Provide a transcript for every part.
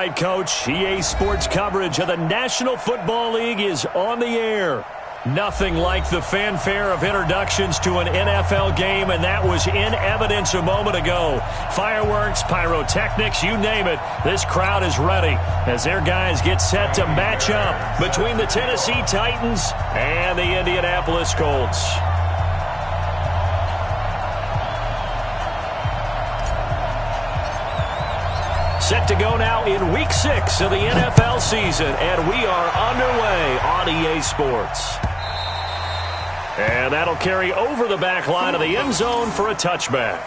right, Coach. EA Sports coverage of the National Football League is on the air. Nothing like the fanfare of introductions to an NFL game, and that was in evidence a moment ago. Fireworks, pyrotechnics, you name it. This crowd is ready as their guys get set to match up between the Tennessee Titans and the Indianapolis Colts. Set to go now in Week 6 of the NFL season, and we are underway on EA Sports. And that'll carry over the back line of the end zone for a touchback.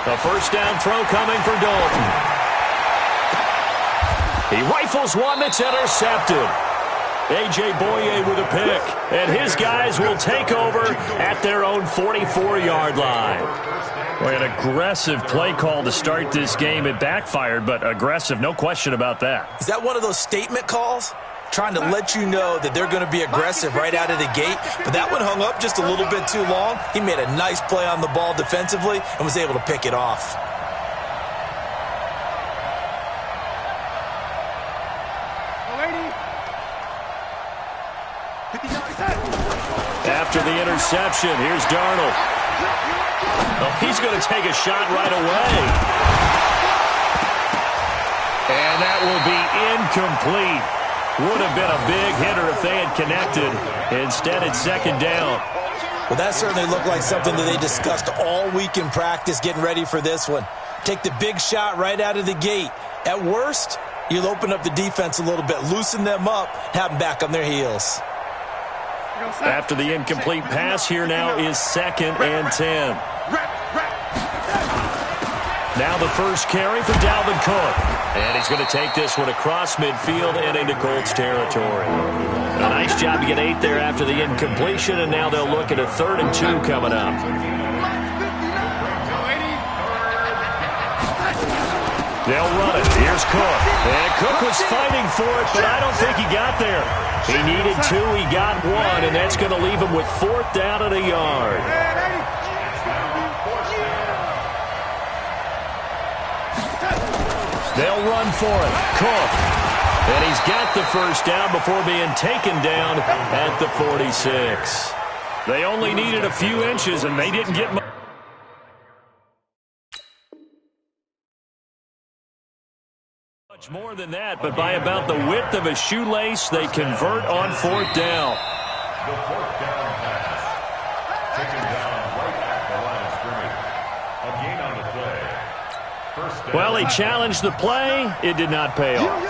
A first down throw coming for Dalton. He rifles one that's intercepted. A.J. Boye with a pick. And his guys will take over at their own 44-yard line. Boy, an aggressive play call to start this game. It backfired, but aggressive, no question about that. Is that one of those statement calls? Trying to let you know that they're going to be aggressive right out of the gate. But that one hung up just a little bit too long. He made a nice play on the ball defensively and was able to pick it off. After the interception, here's Darnold. Oh, he's going to take a shot right away. And that will be incomplete. Would have been a big hitter if they had connected. Instead, it's second down. Well, that certainly looked like something that they discussed all week in practice getting ready for this one. Take the big shot right out of the gate. At worst, you'll open up the defense a little bit, loosen them up, have them back on their heels. After the incomplete pass, here now is 2nd and 10. Now the first carry for Dalvin Cook. And he's going to take this one across midfield and into Colts territory. A nice job to get 8 there after the incompletion, and now they'll look at a 3rd and 2 coming up. They'll run it. Here's Cook. And Cook was fighting for it, but I don't think he got there. He needed 2. He got 1, and that's going to leave him with 4th down and a yard. They'll run for it. Cook. And he's got the first down before being taken down at the 46. They only needed a few inches, and they didn't get much. Much more than that, but by about the width of a shoelace, they convert on 4th down. The 4th down pass. Taken down right at the line of scrimmage. A gain on the play. Well, he challenged the play. It did not pay off.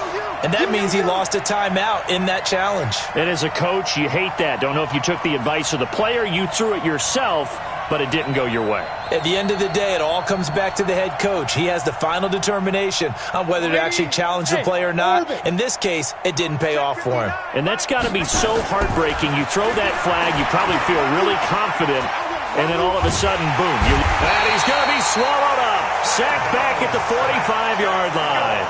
And that means he lost a timeout in that challenge. And as a coach, you hate that. Don't know if you took the advice of the player, you threw it yourself, but it didn't go your way. At the end of the day, it all comes back to the head coach. He has the final determination on whether to actually challenge the play or not. In this case, it didn't pay off for him. And that's got to be so heartbreaking. You throw that flag, you probably feel really confident, and then all of a sudden, boom. And he's going to be swallowed up. Sacked back at the 45-yard line.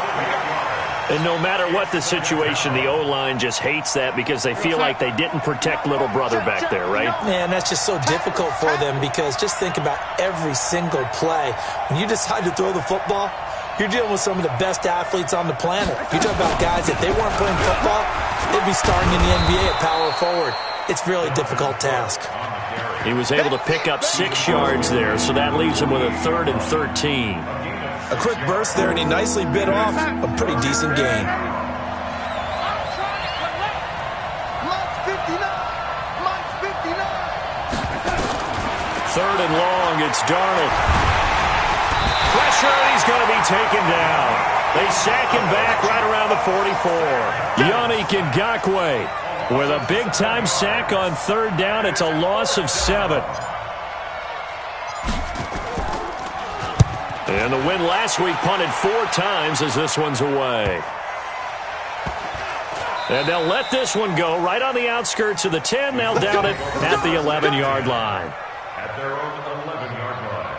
And no matter what the situation, the O-line just hates that because they feel like they didn't protect little brother back there, right? Man, that's just so difficult for them because just think about every single play. When you decide to throw the football, you're dealing with some of the best athletes on the planet. You talk about guys, if they weren't playing football, they'd be starting in the NBA at power forward. It's a really difficult task. He was able to pick up 6 yards there, so that leaves him with a 3rd and 13. A quick burst there, and he nicely bit off a pretty decent gain. Third and long, it's Darnold. Pressure, and he's going to be taken down. They sack him back right around the 44. Yannick Ngakoue with a big-time sack on 3rd down. It's a loss of 7. And the win last week punted 4 times as this one's away. And they'll let this one go right on the outskirts of the 10. They'll down it at the 11-yard line. At their own 11-yard line.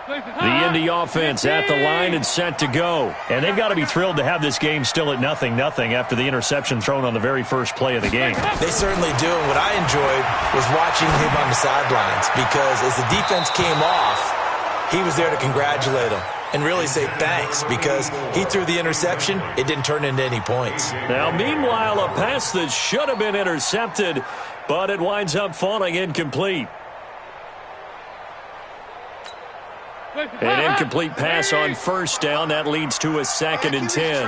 The Indy offense at the line and set to go. And they've got to be thrilled to have this game still at 0-0 after the interception thrown on the very first play of the game. They certainly do. And what I enjoyed was watching him on the sidelines because as the defense came off, he was there to congratulate him and really say thanks because he threw the interception. It didn't turn into any points. Now, meanwhile, a pass that should have been intercepted, but it winds up falling incomplete. An incomplete pass on first down. That leads to a 2nd and 10.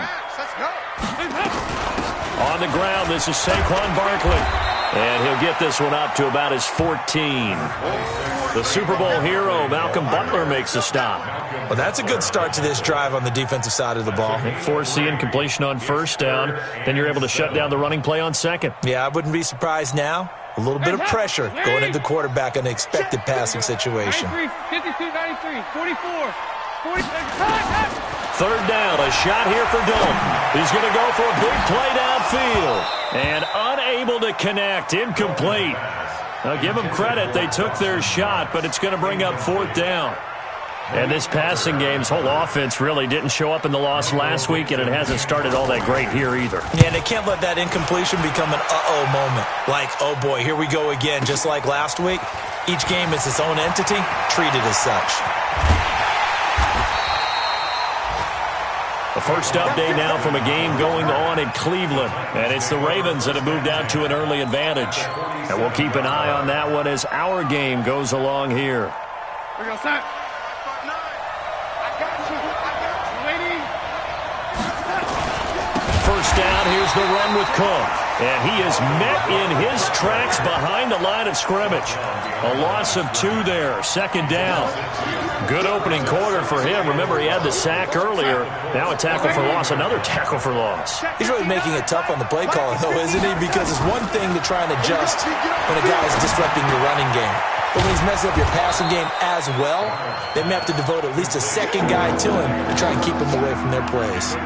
On the ground, this is Saquon Barkley. And he'll get this one up to about his 14. The Super Bowl hero, Malcolm Butler, makes a stop. Well, that's a good start to this drive on the defensive side of the ball. Force the incompletion on first down. Then you're able to shut down the running play on second. Yeah, I wouldn't be surprised now. A little bit of pressure going into the quarterback in an expected passing situation. 52, 93, 44, 46. Third down, a shot here for Dalton. He's going to go for a big play downfield. And unable to connect, incomplete. Now, give them credit. They took their shot, but it's going to bring up 4th down. And this passing game's whole offense really didn't show up in the loss last week, and it hasn't started all that great here either. Yeah, and they can't let that incompletion become an uh-oh moment. Like, oh boy, here we go again. Just like last week, each game is its own entity, treated as such. The first update now from a game going on in Cleveland. And it's the Ravens that have moved out to an early advantage. And we'll keep an eye on that one as our game goes along here. We go, set. First down, here's the run with Cook. And he is met in his tracks behind the line of scrimmage. A loss of 2 there, 2nd down. Good opening quarter for him. Remember, he had the sack earlier. Now a tackle for loss, another tackle for loss. He's really making it tough on the play caller, though, isn't he? Because it's one thing to try and adjust when a guy is disrupting your running game. But when he's messing up your passing game as well, they may have to devote at least a second guy to him to try and keep him away from their plays.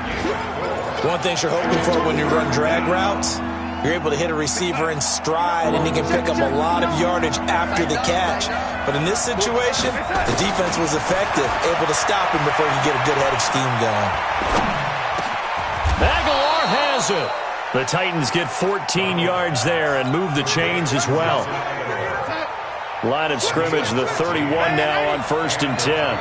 One thing you're hoping for when you run drag routes, you're able to hit a receiver in stride, and he can pick up a lot of yardage after the catch. But in this situation, the defense was effective, able to stop him before he could get a good head of steam going. Aguilar has it. The Titans get 14 yards there and move the chains as well. Line of scrimmage, the 31 now on 1st and 10.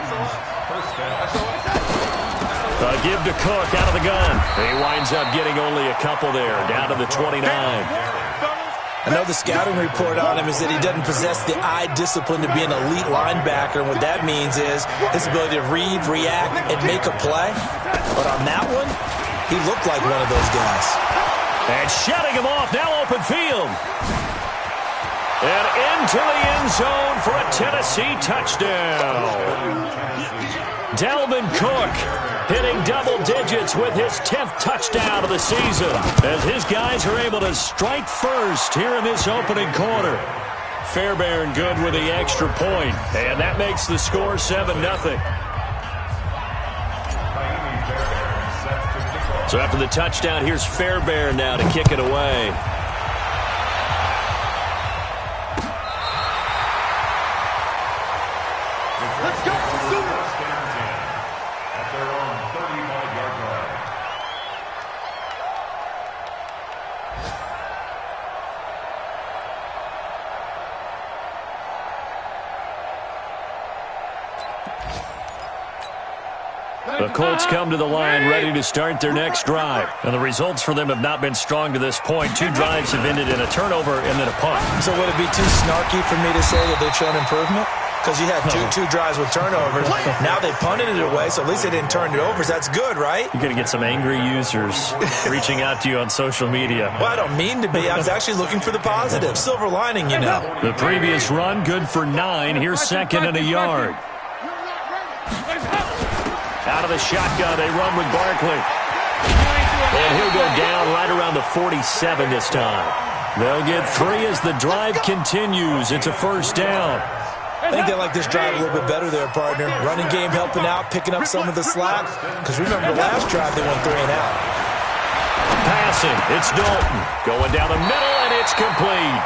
Give to Cook out of the gun. He winds up getting only a couple there, down to the 29. I know the scouting report on him is that he doesn't possess the eye discipline to be an elite linebacker, and what that means is his ability to read, react, and make a play. But on that one, he looked like one of those guys. And shutting him off, now open field. And into the end zone for a Tennessee touchdown. Dalvin Cook hitting double digits with his 10th touchdown of the season as his guys are able to strike first here in this opening quarter. Fairbairn good with the extra point, and that makes the score 7-0. So after the touchdown, here's Fairbairn now to kick it away. Let's go. At their own 35-yard line. The Colts come to the line ready to start their next drive. And the results for them have not been strong to this point. 2 drives have ended in a turnover and then a punt. So would it be too snarky for me to say that they've shown improvement? Because you had two drives with turnovers. Now they punted it away, so at least they didn't turn it over. So that's good, right? You're going to get some angry users reaching out to you on social media. Well, I don't mean to be. I was actually looking for the positive. Silver lining, you know. The previous run, good for 9. Here's 2nd and a yard. Out of the shotgun, they run with Barkley. And he'll go down right around the 47 this time. They'll get 3 as the drive continues. It's a first down. think they like this drive a little bit better there, partner. Running game helping out, picking up some of the slack. Because remember, the last drive they went 3 and out. Passing, it's Dalton. Going down the middle, and it's complete.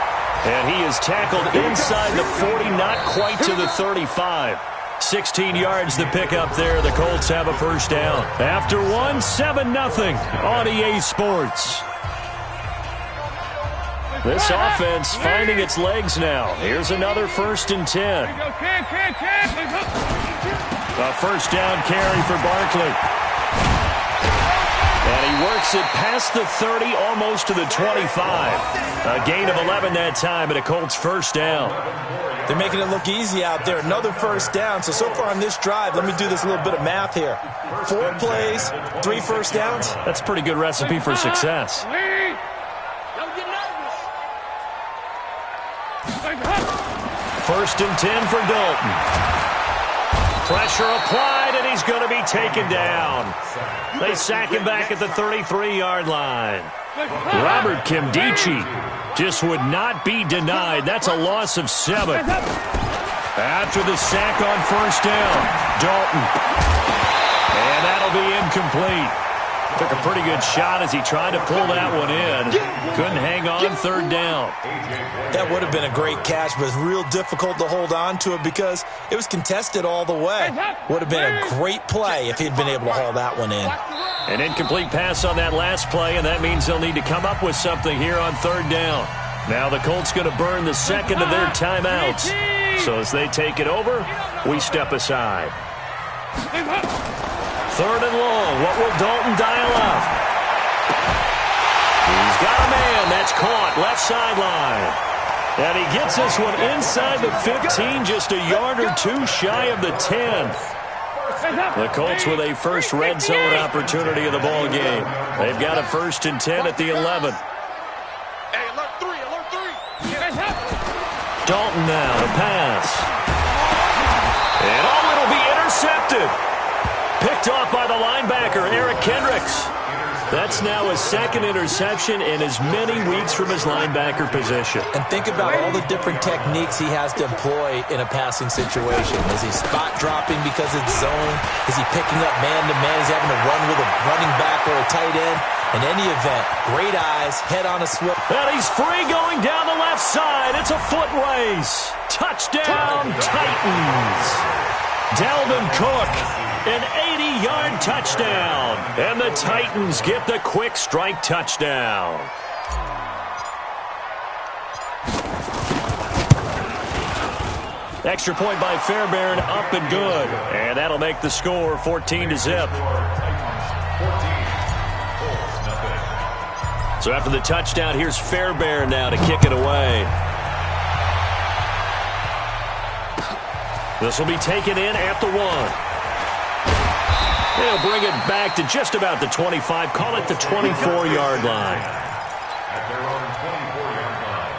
And he is tackled inside the 40, not quite to the 35. 16 yards the pickup there. The Colts have a first down. After one, 7-0 on EA Sports. This offense finding its legs now. Here's another 1st and 10. A first down carry for Barkley. And he works it past the 30, almost to the 25. A gain of 11 that time, and a Colts first down. They're making it look easy out there. Another first down. So far on this drive, let me do this little bit of math here. 4 plays, 3 first downs. That's a pretty good recipe for success. First and 10 for Dalton. Pressure applied, and he's going to be taken down. They sack him back at the 33-yard line. Robert Kimdichie just would not be denied. That's a loss of 7. After the sack on first down, Dalton. And that'll be incomplete. Took a pretty good shot as he tried to pull that one in. Couldn't hang on, 3rd down. That would have been a great catch, but it's real difficult to hold on to it because it was contested all the way. Would have been a great play if he'd been able to haul that one in. An incomplete pass on that last play, and that means they'll need to come up with something here on 3rd down. Now the Colts going to burn the second of their timeouts. So as they take it over, we step aside. 3rd and long. What will Dalton dial up? He's got a man. That's caught. Left sideline. And he gets this one inside the 15, just a yard or 2 shy of the 10. The Colts with a first red zone opportunity of the ball game. They've got a 1st and 10 at the 11. Dalton now to pass. And it'll be intercepted. Picked off by the linebacker, Eric Kendricks. That's now his 2nd interception in as many weeks from his linebacker position. And think about all the different techniques he has to employ in a passing situation. Is he spot dropping because it's zone? Is he picking up man-to-man? Is he having to run with a running back or a tight end? In any event, great eyes, head on a swivel. And he's free going down the left side. It's a foot race. Touchdown, Titans. Dalvin Cook, an 80-yard touchdown. And the Titans get the quick strike touchdown. Extra point by Fairbairn, up and good. And that'll make the score 14-0. So after the touchdown, here's Fairbairn now to kick it away. This will be taken in at the 1. They'll bring it back to just about the 25. Call it the 24-yard line. At their own 24-yard line.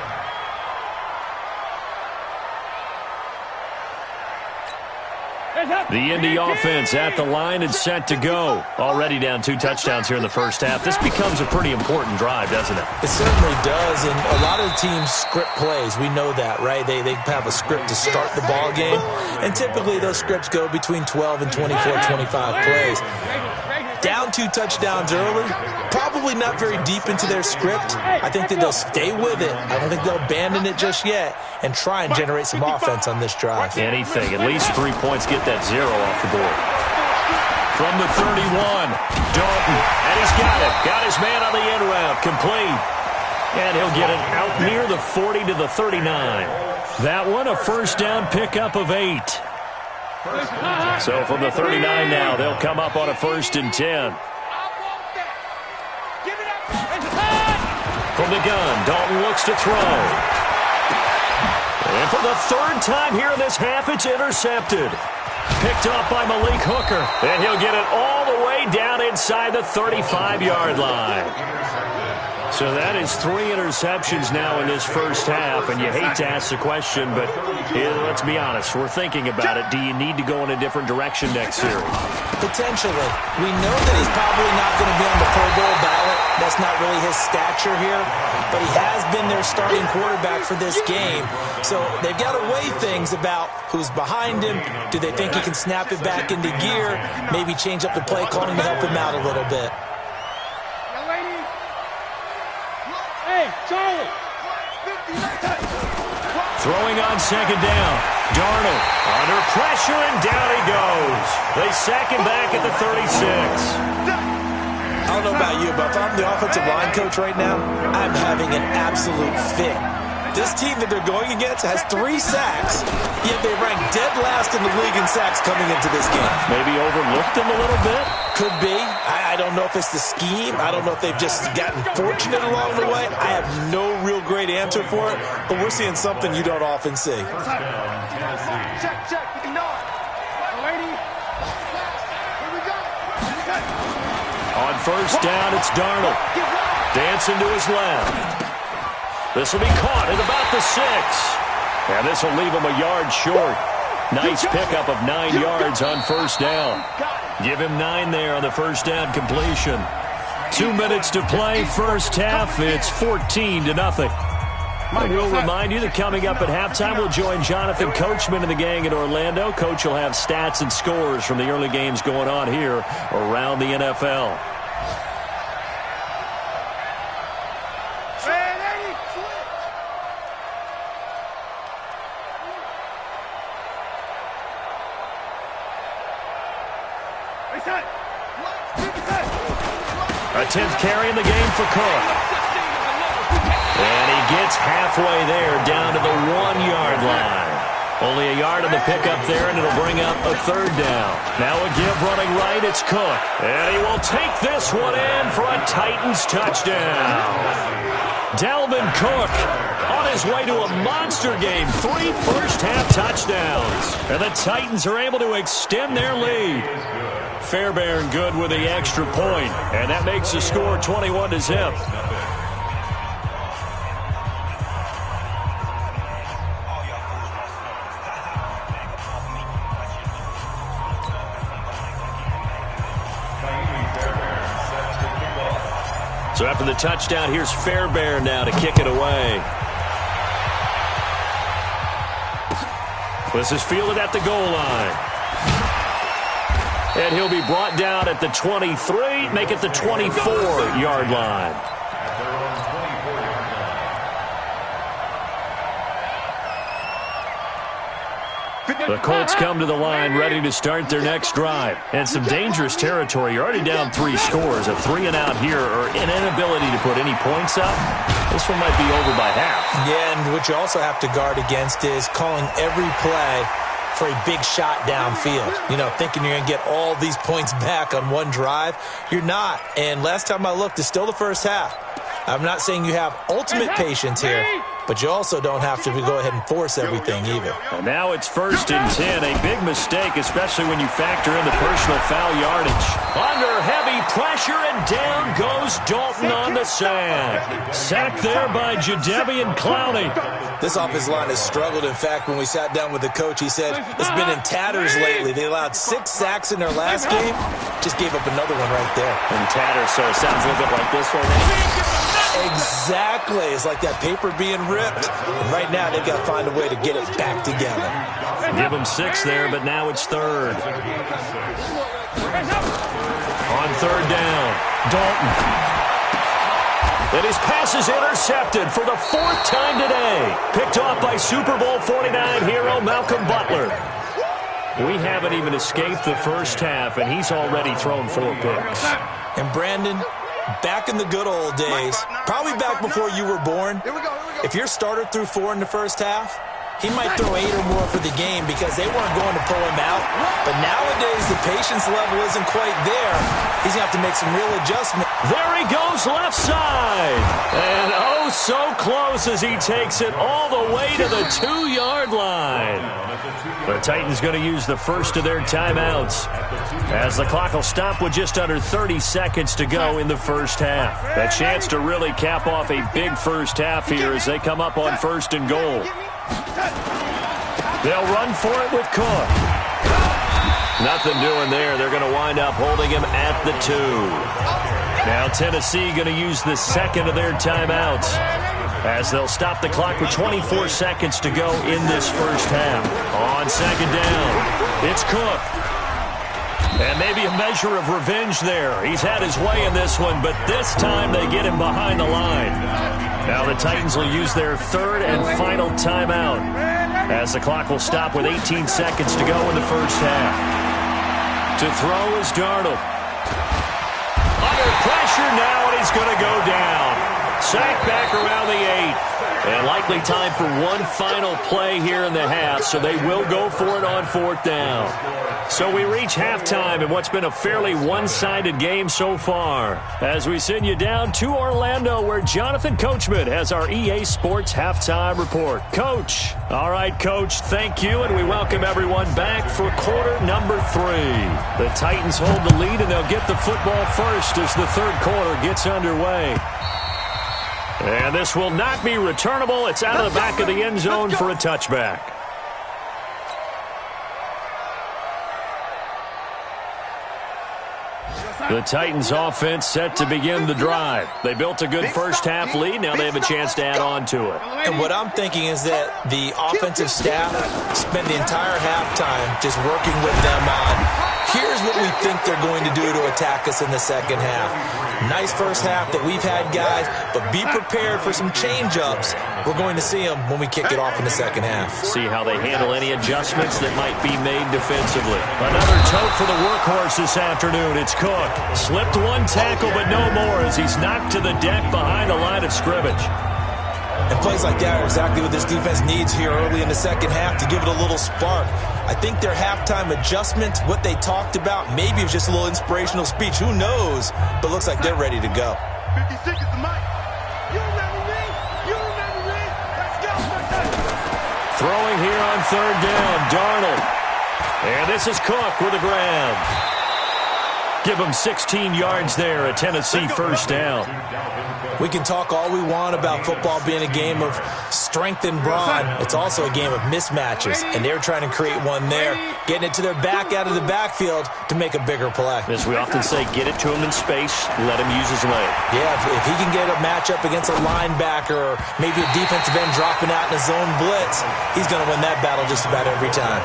The Indy offense at the line and set to go. Already down 2 touchdowns here in the first half. This becomes a pretty important drive, doesn't it? It certainly does, and a lot of the teams script plays. We know that, right? They have a script to start the ball game, and typically those scripts go between 12 and 24, 25 plays. Down 2 touchdowns early, probably not very deep into their script. I think that they'll stay with it. I don't think they'll abandon it just yet and try and generate some offense on this drive. Anything, at least 3 points, get that 0 off the board. From the 31, Dalton, and he's got it. Got his man on the end route, complete. And he'll get it out near the 40 to the 39. That one, a first down pickup of 8. So from the 39 now, they'll come up on a 1st and 10. From the gun, Dalton looks to throw. And for the 3rd time here in this half, it's intercepted. Picked off by Malik Hooker. And he'll get it all the way down inside the 35-yard line. So that is 3 interceptions now in this first half, and you hate to ask the question, but let's be honest. We're thinking about it. Do you need to go in a different direction next series? Potentially. We know that he's probably not going to be on the Pro Bowl ballot. That's not really his stature here, but he has been their starting quarterback for this game. So they've got to weigh things about who's behind him. Do they think he can snap it back into gear? Maybe change up the play calling to help him out a little bit. Charlie. Throwing on second down. Darnold under pressure, and down he goes. They sack him back at the 36. I don't know about you, but if I'm the offensive line coach right now, I'm having an absolute fit. This team that they're going against has 3 sacks, yet they rank dead last in the league in sacks coming into this game. Maybe overlooked them a little bit? Could be. I don't know if it's the scheme. I don't know if they've just gotten fortunate along the way. I have no real great answer for it, but we're seeing something you don't often see. Check. Lady. Here we go. On first down, it's Darnold. Dancing to his left. This will be caught at about the 6. And this will leave him a yard short. Nice pickup of 9 yards on first down. Give him 9 there on the first down completion. 2 minutes to play, first half. It's 14-0. I will remind you that coming up at halftime, we'll join Jonathan Coachman and the gang in Orlando. Coach will have stats and scores from the early games going on here around the NFL. A 10th carry in the game for Cook. And he gets halfway there, down to the 1-yard line. Only a yard on the pickup there, and it'll bring up a third down. Now a give running right, it's Cook. And he will take this one in for a Titans touchdown. Dalvin Cook on his way to a monster game. 3 first-half touchdowns. And the Titans are able to extend their lead. Fairbairn good with the extra point, and that makes the score 21-0. So after the touchdown, here's Fairbairn now to kick it away. This is fielded at the goal line. And he'll be brought down at the 23, make it the 24-yard line. The Colts come to the line ready to start their next drive. And some dangerous territory. You're already down 3 scores. A 3-and-out here, or an inability to put any points up. This one might be over by half. Yeah, and what you also have to guard against is calling every play for a big shot downfield. You know, thinking you're going to get all these points back on one drive. You're not. And last time I looked, it's still the first half. I'm not saying you have ultimate patience here, but you also don't have to go ahead and force everything either. And now it's 1st and 10. A big mistake, especially when you factor in the personal foul yardage. Under heavy pressure, and down goes Dalton on the sack. Sacked there by Jadeveon Clowney. This offensive line has struggled. In fact, when we sat down with the coach, he said it's been in tatters lately. They allowed 6 sacks in their last game. Just gave up another one right there. In tatters, so it sounds a little bit like this right now. Exactly. It's like that paper being ripped. And right now, they've got to find a way to get it back together. Give them 6 there, but now it's 3rd. On 3rd down, Dalton. And his pass is intercepted for the 4th time today. Picked off by Super Bowl 49 hero Malcolm Butler. We haven't even escaped the first half, and he's already thrown 4 picks. And Brandon, back in the good old days, probably back before you were born, if your starter threw 4 in the first half, He might throw 8 or more for the game because they weren't going to pull him out. But nowadays, the patience level isn't quite there. He's going to have to make some real adjustments. There he goes left side. And oh, so close as he takes it all the way to the 2-yard line. The Titans going to use the first of their timeouts as the clock will stop with just under 30 seconds to go in the first half. A chance to really cap off a big first half here as they come up on 1st and goal. They'll run for it with Cook. Nothing doing there. They're going to wind up holding him at the 2. Now Tennessee going to use the second of their timeouts as they'll stop the clock with 24 seconds to go in this first half. On 2nd down, it's Cook. And maybe a measure of revenge there. He's had his way in this one, but this time they get him behind the line. Now the Titans will use their 3rd and final timeout as the clock will stop with 18 seconds to go in the first half. To throw is Darnold. Under pressure now, and he's going to go down. Sacked back around the 8. And likely time for one final play here in the half, so they will go for it on 4th down. So we reach halftime in what's been a fairly one-sided game so far as we send you down to Orlando where Jonathan Coachman has our EA Sports Halftime Report. Coach. All right, Coach, thank you, and we welcome everyone back for quarter number 3. The Titans hold the lead, and they'll get the football first as the 3rd quarter gets underway. And this will not be returnable. It's out of the back of the end zone for a touchback. The Titans offense set to begin the drive. They built a good first half lead. Now they have a chance to add on to it. And what I'm thinking is that the offensive staff spent the entire halftime just working with them on, here's what we think they're going to do to attack us in the second half. Nice first half that we've had, guys, but be prepared for some change-ups. We're going to see them when we kick it off in the second half. See how they handle any adjustments that might be made defensively. Another tote for the workhorse this afternoon. It's Cook. Slipped one tackle, but no more as he's knocked to the deck behind the line of scrimmage. And plays like that are exactly what this defense needs here early in the second half to give it a little spark. I think their halftime adjustment, what they talked about, maybe it was just a little inspirational speech. Who knows? But looks like they're ready to go. 56 is the mic. You remember me? You remember me? Let's go. Throwing here on 3rd down, Darnold. And this is Cook with a grab. Give him 16 yards there, a Tennessee first down. We can talk all we want about football being a game of strength and brawn. It's also a game of mismatches, and they're trying to create one there, getting it to their back out of the backfield to make a bigger play. As we often say, get it to him in space, let him use his leg. Yeah, if he can get a matchup against a linebacker or maybe a defensive end dropping out in a zone blitz, he's going to win that battle just about every time.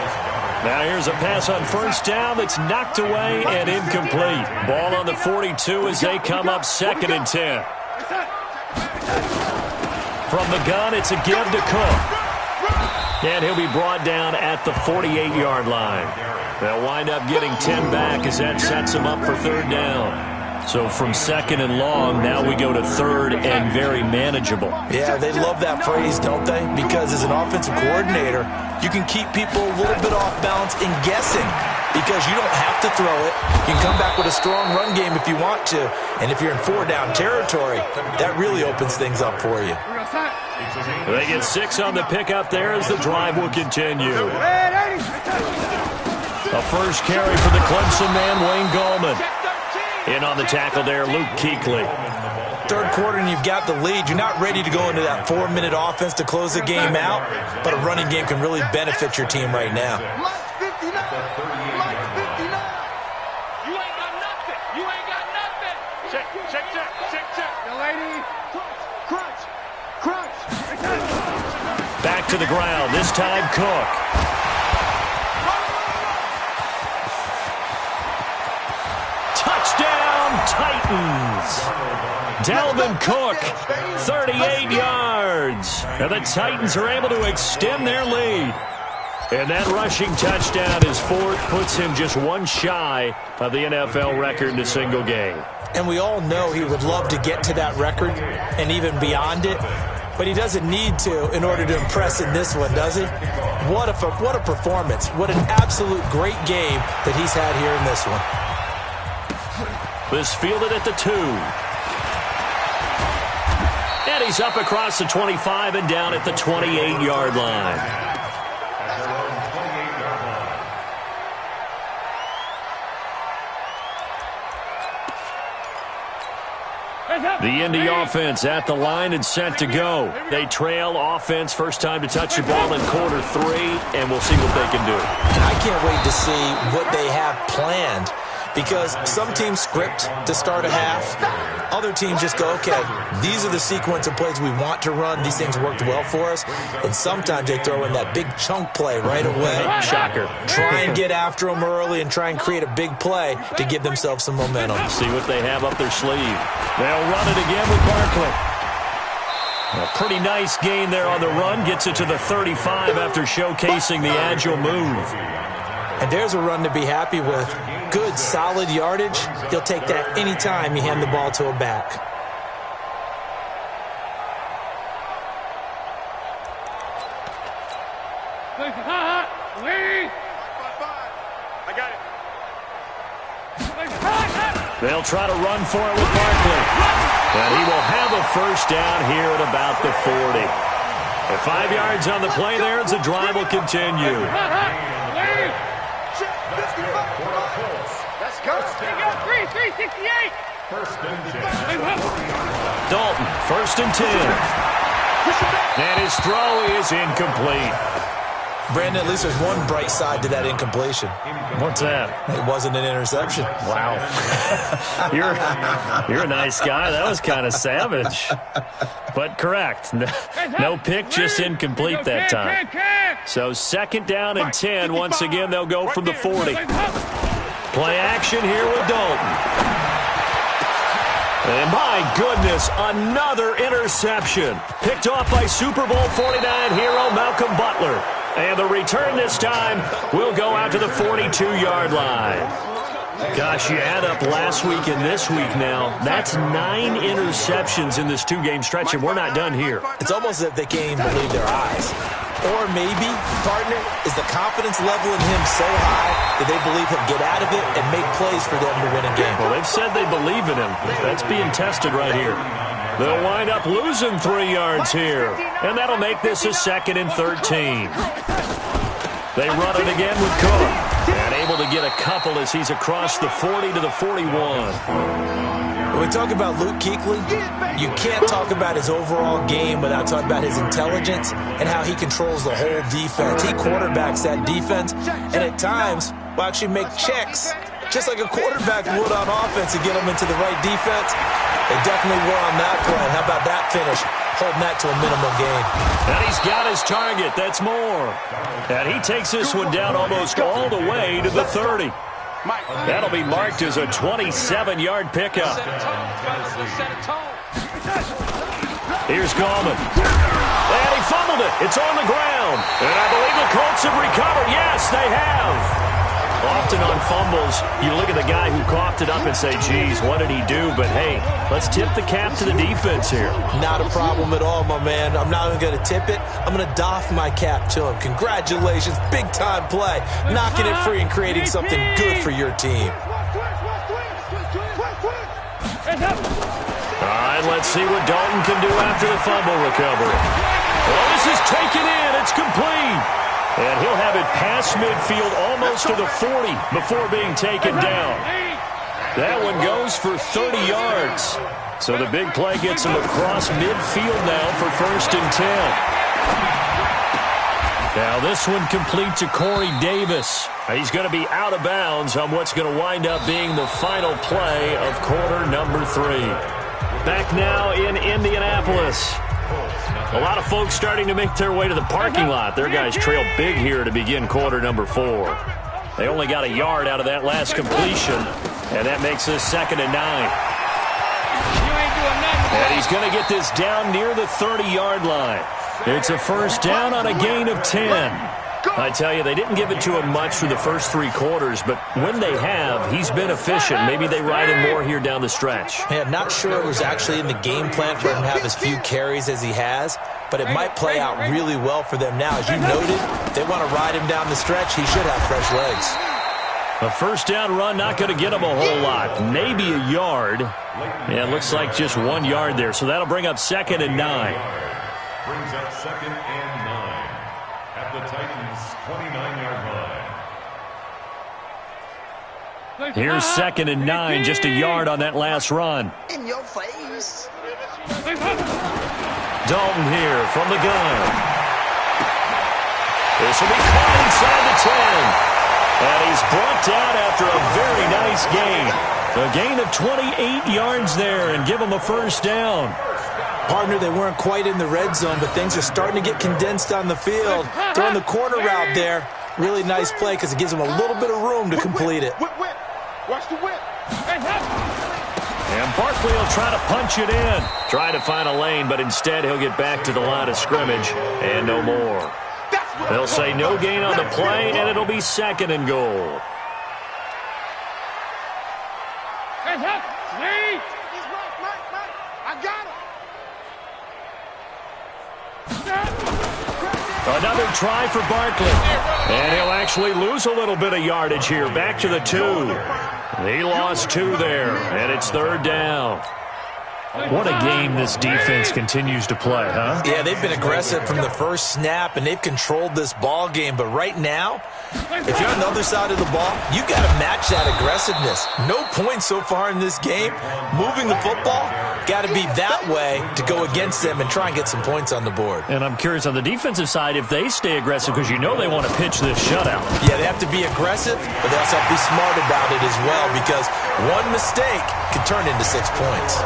Now here's a pass on first down that's knocked away and incomplete. Ball on the 42 as they come up 2nd and 10. From the gun, it's a give to Cook. And he'll be brought down at the 48-yard line. They'll wind up getting 10 back as that sets them up for 3rd down. So from 2nd and long, now we go to 3rd and very manageable. Yeah, they love that phrase, don't they? Because as an offensive coordinator, you can keep people a little bit off balance and guessing because you don't have to throw it. You can come back with a strong run game if you want to. And if you're in 4-down territory, that really opens things up for you. They get 6 on the pickup there as the drive will continue. A first carry for the Clemson man, Wayne Gallman. In on the tackle there, Luke Kuechly. 3rd quarter and you've got the lead. You're not ready to go into that 4-minute offense to close the game out, but a running game can really benefit your team right now. Mike 59. Mike 59. You ain't got nothing. You ain't got nothing. Check, check, check, check, check. Young lady. Crunch, crunch. Back to the ground, this time Cook. Touchdown, Titans. Dalvin Cook, 38 yards. And the Titans are able to extend their lead. And that rushing touchdown is 4th, puts him just one shy of the NFL record in a single game. And we all know he would love to get to that record and even beyond it. but he doesn't need to in order to impress in this one, does he? What a performance. What an absolute great game that he's had here in this one. This fielded at the 2. And he's up across the 25 and down at the 28-yard line. The Indy offense at the line and set to go. They trail offense, first time to touch the ball in quarter 3, and we'll see what they can do. I can't wait to see what they have planned, because some teams script to start a half. Other teams just go, okay, these are the sequence of plays we want to run. These things worked well for us. And sometimes they throw in that big chunk play right away. Shocker. Try and get after them early and try and create a big play to give themselves some momentum. See what they have up their sleeve. They'll run it again with Barkley. A pretty nice gain there on the run. Gets it to the 35 after showcasing the agile move. And there's a run to be happy with. Good, solid yardage. He'll take that any time you hand the ball to a back. I got it. They'll try to run for it with Barkley. And he will have a first down here at about the 40. And 5 yards on the play there as the drive will continue. Let's go. 368. Dalton, first and 10. And his throw is incomplete. Brandon, at least there's one bright side to that incompletion. What's that? It wasn't an interception. Wow. You're a nice guy. That was kind of savage. But correct. No pick, just incomplete that time. So second down and 10. Once again, they'll go from the 40. Play action here with Dalton. And my goodness, another interception. Picked off by Super Bowl 49 hero Malcolm Butler. And the return this time will go out to the 42-yard line. Gosh, you add up last week and this week now. That's 9 interceptions in this 2-game stretch, and we're not done here. It's almost as if they can't even believe their eyes. Or maybe, partner, is the confidence level in him so high that they believe he'll get out of it and make plays for them to win a game. Well, they've said they believe in him. That's being tested right here. They'll wind up losing 3 yards here. And that'll make this a 2nd and 13. They run it again with Cook. And able to get a couple as he's across the 40 to the 41. When we talk about Luke Kuechly, you can't talk about his overall game without talking about his intelligence and how he controls the whole defense. He quarterbacks that defense, and at times will actually make checks, just like a quarterback would on offense, to get them into the right defense. They definitely were on that play. How about that finish? Holding that to a minimum gain. And he's got his target. That's more. And he takes this one down almost all the way to the 30. That'll be marked as a 27-yard pickup. Here's Gallman. And he fumbled it. It's on the ground. And I believe the Colts have recovered. Yes, they have. Often on fumbles, you look at the guy who coughed it up and say, geez, what did he do? But, hey, let's tip the cap to the defense here. Not a problem at all, my man. I'm not even going to tip it. I'm going to doff my cap to him. Congratulations. Big-time play. Knocking it free and creating something good for your team. All right, let's see what Dalton can do after the fumble recovery. Well, this is taken in. It's complete. And he'll have it past midfield almost to the 40 before being taken down. That one goes for 30 yards. So the big play gets him across midfield now for 1st and 10. Now this one complete to Corey Davis. He's going to be out of bounds on what's going to wind up being the final play of quarter number 3. Back now in Indianapolis. A lot of folks starting to make their way to the parking lot. Their guys trail big here to begin quarter number 4. They only got a yard out of that last completion, and that makes this 2nd and 9. And he's going to get this down near the 30-yard line. It's a first down on a gain of 10. I tell you, they didn't give it to him much for the first 3 quarters, but when they have, he's been efficient. Maybe they ride him more here down the stretch. Yeah, not sure it was actually in the game plan for him to have as few carries as he has, but it might play out really well for them now. As you noted, if they want to ride him down the stretch, he should have fresh legs. A first down run, not going to get him a whole lot. Maybe a yard. Yeah, it looks like just 1 yard there, so that'll bring up 2nd and 9. Brings up 2nd and 9 at the Titans' 29-yard line. Here's 2nd and 9, just a yard on that last run. In your face. Dalton here from the gun. This will be caught inside the 10. And he's brought down after a very nice gain. A gain of 28 yards there and give him a first down. Partner, they weren't quite in the red zone, but things are starting to get condensed on the field. Throwing the corner route there, really nice play because it gives them a little bit of room to complete it. Watch the whip. And Barkley will try to punch it in. Try to find a lane, but instead he'll get back to the line of scrimmage and no more. They'll say no gain on the play, and it'll be 2nd and goal. Hey, help! Lee! He's right, Mike. I got him! Another try for Barkley. And he'll actually lose a little bit of yardage here. Back to the 2. He lost 2 there, and it's 3rd down. What a game this defense continues to play, huh? Yeah, they've been aggressive from the first snap, and they've controlled this ball game. But right now, if you're on the other side of the ball, you got to match that aggressiveness. No points so far in this game. Moving the football, got to be that way to go against them and try and get some points on the board. And I'm curious on the defensive side if they stay aggressive, because you know they want to pitch this shutout. Yeah, they have to be aggressive, but they also have to be smart about it as well, because one mistake can turn into 6 points.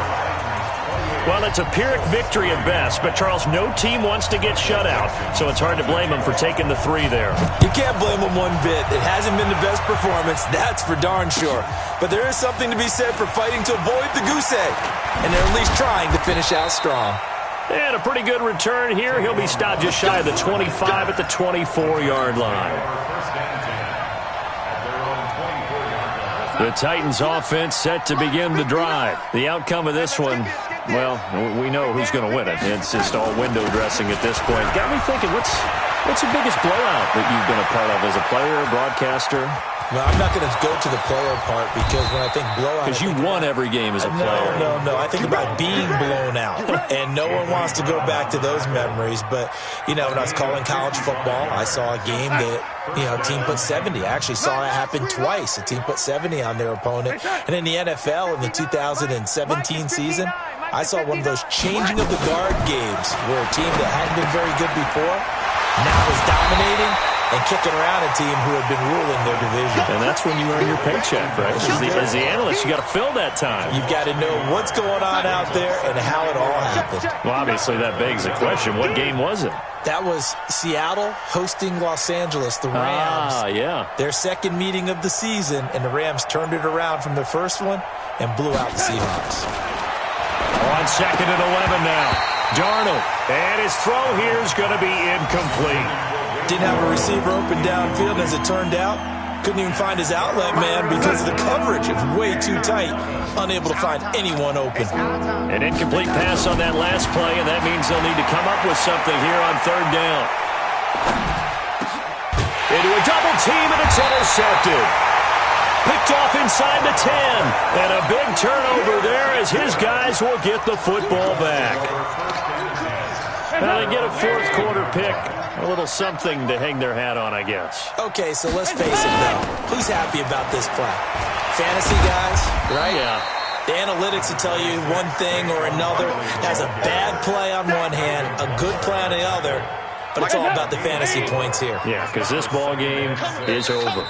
Well, it's a Pyrrhic victory at best, but, Charles, no team wants to get shut out, so it's hard to blame them for taking the 3 there. You can't blame them one bit. It hasn't been the best performance, that's for darn sure. But there is something to be said for fighting to avoid the goose egg, and they're at least trying to finish out strong. And a pretty good return here. He'll be stopped just shy of the 25 at the 24-yard line. The Titans offense set to begin the drive. The outcome of this one, well, we know who's going to win it. It's just all window dressing at this point. Got me thinking, what's the biggest blowout that you've been a part of as a player, broadcaster? Well, I'm not going to go to the player part, because when I think blowout... Because you won every game as a player. No. I think about being blown out, and no one wants to go back to those memories. But, you know, when I was calling college football, I saw a game that, you know, a team put 70. I actually saw it happen twice. A team put 70 on their opponent. And in the NFL, in the 2017 season, I saw one of those changing of the guard games where a team that hadn't been very good before now is dominating and kicking around a team who had been ruling their division. And that's when you earn your paycheck, right? As the analyst, you got to fill that time. You've got to know what's going on out there and how it all happened. Well, obviously, that begs the question, what game was it? That was Seattle hosting Los Angeles, the Rams. Yeah. Their second meeting of the season, and the Rams turned it around from the first one and blew out the Seahawks. On 2nd and 11 now. Darnold, and his throw here is going to be incomplete. Didn't have a receiver open downfield, and as it turned out, couldn't even find his outlet man because of the coverage. It's way too tight. Unable to find anyone open. An incomplete pass on that last play, and that means they'll need to come up with something here on 3rd down. Into a double team, and it's intercepted. Picked off inside the 10. And a big turnover there as his guys will get the football back. Now they get a 4th quarter pick. A little something to hang their hat on, I guess. Okay, so let's face it, though. Who's happy about this play? Fantasy guys, right? Yeah. The analytics will tell you one thing or another. Has a bad play on one hand, a good play on the other. But it's all about the fantasy points here. Yeah, because this ball game is over.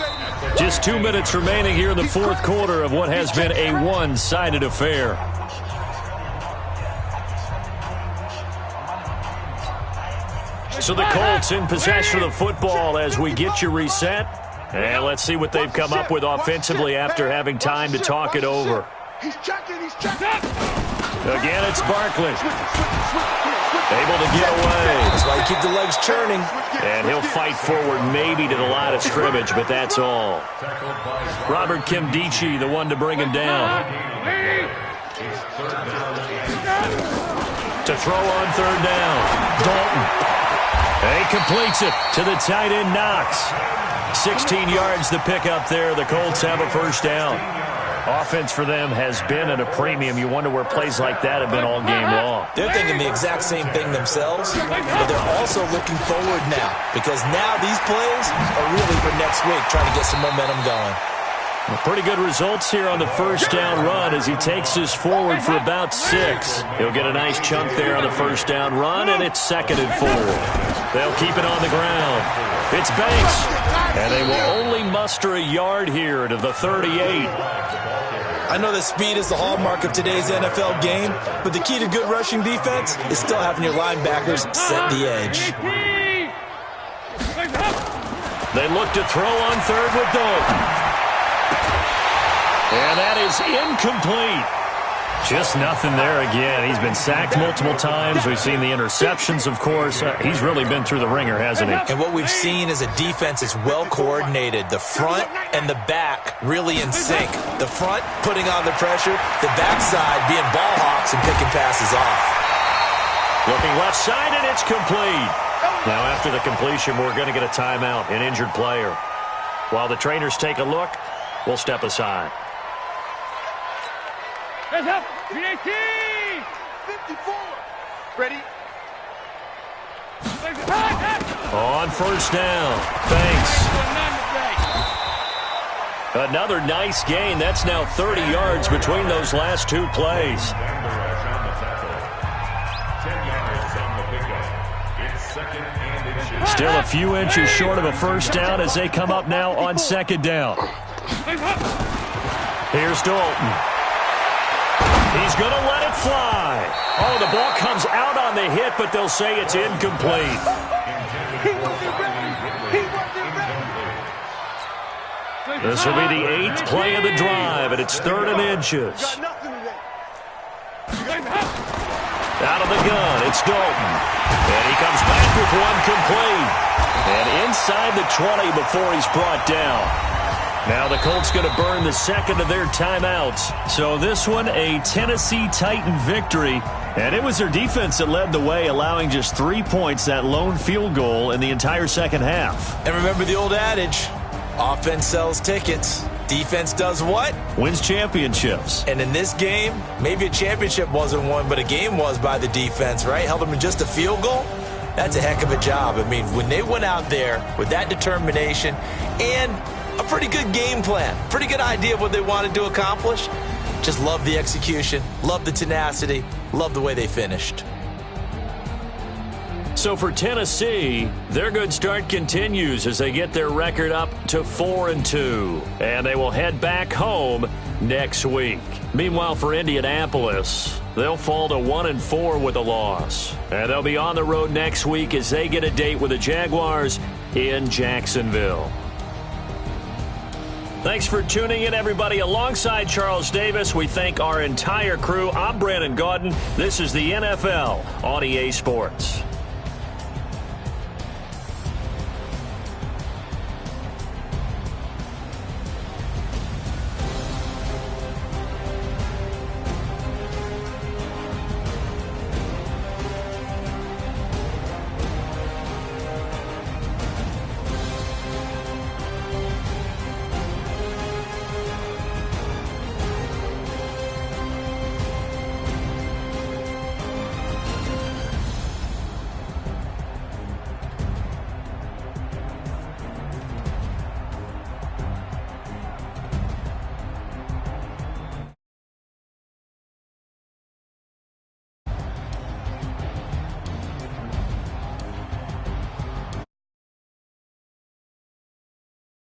Just 2 minutes remaining here in the 4th quarter of what has been a one-sided affair. So the Colts in possession of the football as we get you reset. And let's see what they've come up with offensively after having time to talk it over. He's checking. Again, it's Barkley. Able to get away. That's why you keep the legs churning. And he'll fight forward maybe to the line of scrimmage, but that's all. Robert Kimdichie, the one to bring him down. To throw on third down. Dalton. And he completes it to the tight end, Knox. 16 yards to pick up there. The Colts have a first down. Offense for them has been at a premium. You wonder where plays like that have been all game long. They're thinking the exact same thing themselves, but they're also looking forward now because now these plays are really for next week, trying to get some momentum going. Pretty good results here on the first down run as he takes us forward for about 6. He'll get a nice chunk there on the first down run, and it's 2nd and 4. They'll keep it on the ground. It's Banks, and they will only muster a yard here to the 38. I know that speed is the hallmark of today's NFL game, but the key to good rushing defense is still having your linebackers set the edge. They look to throw on third with Dalton. And that is incomplete. Just nothing there again. He's been sacked multiple times. We've seen the interceptions, of course. He's really been through the ringer, hasn't he? And what we've seen is a defense that's well coordinated. The front and the back really in sync. The front putting on the pressure. The backside being ball hawks and picking passes off. Looking left side, and it's complete. Now, after the completion, we're going to get a timeout, an injured player. While the trainers take a look, we'll step aside. Heads up! 54! Ready? On first down. Thanks. Another nice gain. That's now 30 yards between those last 2 plays. Still a few inches short of a first down as they come up now on 2nd down. Here's Dalton. He's going to let it fly. Oh, the ball comes out on the hit, but they'll say it's incomplete. This will be the 8th play of the drive, and it's 3rd and inches. Out of the gun, it's Dalton. And he comes back with one complete. And inside the 20 before he's brought down. Now the Colts going to burn the 2nd of their timeouts. So this one, a Tennessee Titan victory. And it was their defense that led the way, allowing just 3 points, that lone field goal in the entire second half. And remember the old adage, offense sells tickets. Defense does what? Wins championships. And in this game, maybe a championship wasn't won, but a game was by the defense, right? Held them to just a field goal. That's a heck of a job. I mean, when they went out there with that determination and a pretty good game plan, pretty good idea of what they wanted to accomplish, just love the execution, love the tenacity, love the way they finished. So for Tennessee, their good start continues as they get their record up to 4-2. And they will head back home next week. Meanwhile, for Indianapolis, they'll fall to 1-4 with a loss. And they'll be on the road next week as they get a date with the Jaguars in Jacksonville. Thanks for tuning in, everybody. Alongside Charles Davis, we thank our entire crew. I'm Brandon Gaudin. This is the NFL on EA Sports.